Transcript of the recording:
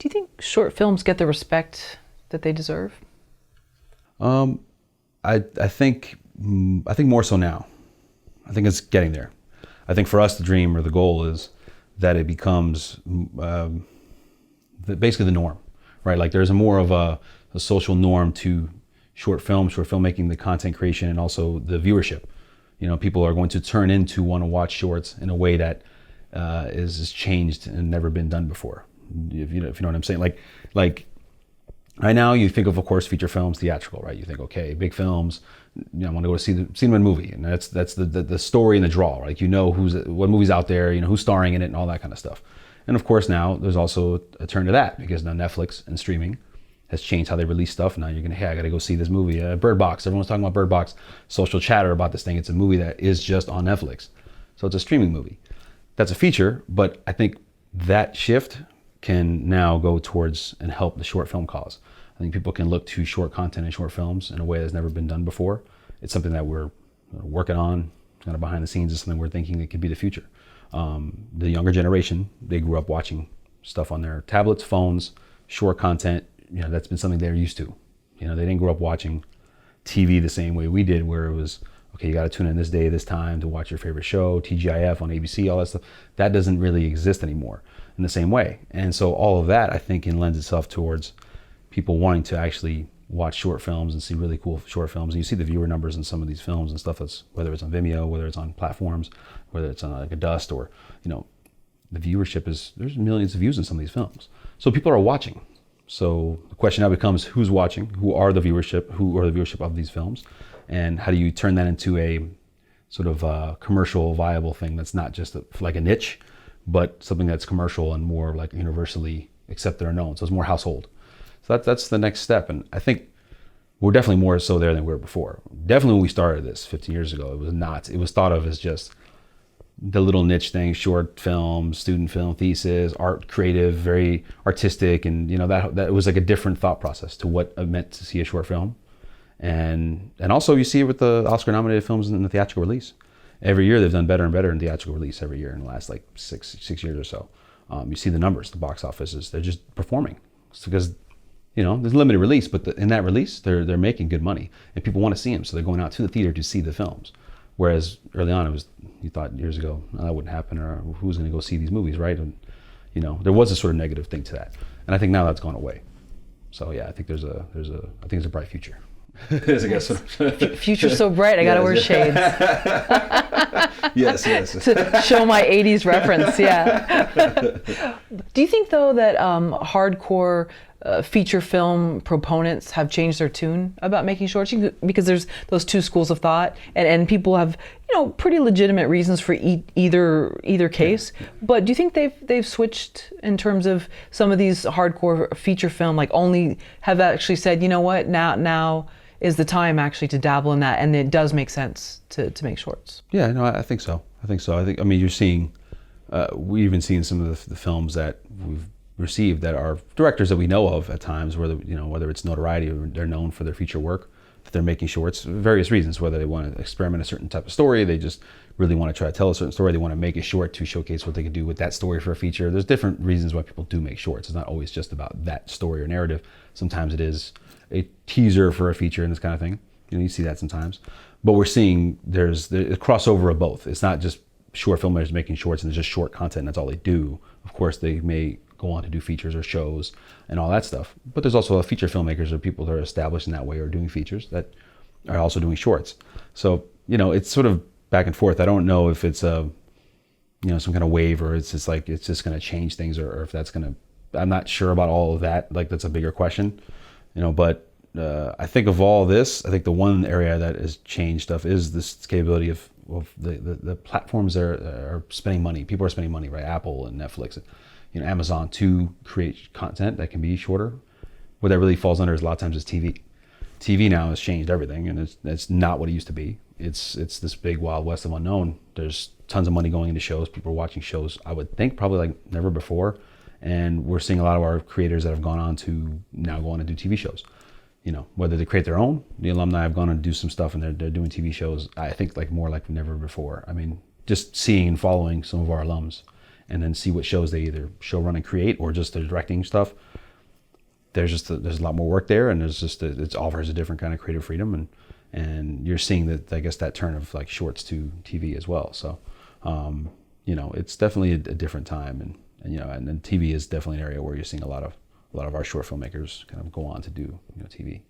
Do you think short films get the respect that they deserve? I think more so now. I think it's getting there. I think for us, the dream or the goal is that it becomes basically the norm, right? Like there's more of a social norm to short filmmaking, the content creation, and also the viewership. You know, people are going to turn into want to watch shorts in a way that is changed and never been done before. If you know what I'm saying. Like right now, you think of course, feature films, theatrical, right? You think, okay, big films. You know, I want to go to see them in a movie, and that's the story and the draw, right? Like, you know what movie's out there, you know who's starring in it, and all that kind of stuff. And of course, now there's also a turn to that because now Netflix and streaming has changed how they release stuff. Now you're gonna, hey, I gotta go see this movie, Bird Box. Everyone's talking about Bird Box. Social chatter about this thing. It's a movie that is just on Netflix, so it's a streaming movie. That's a feature, but I think that shift can now go towards and help the short film cause. I think people can look to short content and short films in a way that's never been done before. It's something that we're working on, kind of behind the scenes. Is something we're thinking that could be the future. The younger generation, they grew up watching stuff on their tablets, phones, short content. You know, that's been something they're used to. You know, they didn't grow up watching TV the same way we did, where it was, okay, you got to tune in this day, this time to watch your favorite show, TGIF on ABC, all that stuff. That doesn't really exist anymore in the same way. And so all of that, I think, can lend itself towards people wanting to actually watch short films and see really cool short films. And you see the viewer numbers in some of these films and stuff, that's whether it's on Vimeo, whether it's on platforms, whether it's on like a Dust, or, you know, the viewership there's millions of views in some of these films. So people are watching. So the question now becomes, who's watching? Who are the viewership of these films? And how do you turn that into a sort of commercial viable thing that's not just like a niche, but something that's commercial and more like universally accepted or known. So it's more household. So that's the next step. And I think we're definitely more so there than we were before. Definitely when we started this 15 years ago, it was thought of as just the little niche thing, short film, student film, thesis, art, creative, very artistic. And, you know, that was like a different thought process to what it meant to see a short film. And also you see it with the Oscar nominated films in the theatrical release. Every year they've done better and better in theatrical release every year in the last like six years or so. You see the numbers, the box offices, they're just performing. It's because, you know, there's limited release, but in that release, they're making good money and people want to see them. So they're going out to the theater to see the films. Whereas early on, you thought years ago, oh, that wouldn't happen, or who's going to go see these movies, right? And, you know, there was a sort of negative thing to that. And I think now that's gone away. So yeah, I think there's a bright future. I guess. Future's so bright, I gotta wear shades. Yes. To show my 80s reference, yeah. Do you think, though, that hardcore feature film proponents have changed their tune about making shorts? Because there's those two schools of thought, and people have, you know, pretty legitimate reasons for either case. But do you think they've switched in terms of some of these hardcore feature film, like only have actually said, you know what, now is the time actually to dabble in that, and it does make sense to make shorts? Yeah, no, I think so. I mean, you're seeing, we've even seen some of the films that we've received that are directors that we know of at times, whether it's notoriety or they're known for their feature work, that they're making shorts for various reasons, whether they want to experiment a certain type of story, they just really want to try to tell a certain story, they want to make a short to showcase what they can do with that story for a feature. There's different reasons why people do make shorts. It's not always just about that story or narrative. Sometimes it is a teaser for a feature and this kind of thing. You know, you see that sometimes. But we're seeing there's a crossover of both. It's not just short filmmakers making shorts and it's just short content and that's all they do. Of course, they may go on to do features or shows and all that stuff. But there's also feature filmmakers or people that are established in that way or doing features that are also doing shorts. So, you know, it's sort of back and forth. I don't know if it's some kind of wave or it's just going to change things or if that's going to, I'm not sure about all of that. Like, that's a bigger question, you know, but I think of all this, I think the one area that has changed stuff is this capability of the platforms that are spending money. People are spending money, right? Apple and Netflix, you know, Amazon, to create content that can be shorter. What that really falls under is a lot of times is TV. TV now has changed everything, and it's not what it used to be. It's this big wild west of unknown. There's tons of money going into shows. People are watching shows, I would think, probably like never before. And we're seeing a lot of our creators that have gone on to now go on to do TV shows. You know, whether they create their own, the alumni have gone on to do some stuff and they're doing TV shows, I think, like more like never before. I mean, just seeing and following some of our alums and then see what shows they either show, run, and create, or just the directing stuff. There's a lot more work there, and it offers a different kind of creative freedom, and you're seeing that, I guess, that turn of like shorts to TV as well. So, it's definitely a different time, and then TV is definitely an area where you're seeing a lot of our short filmmakers kind of go on to do TV.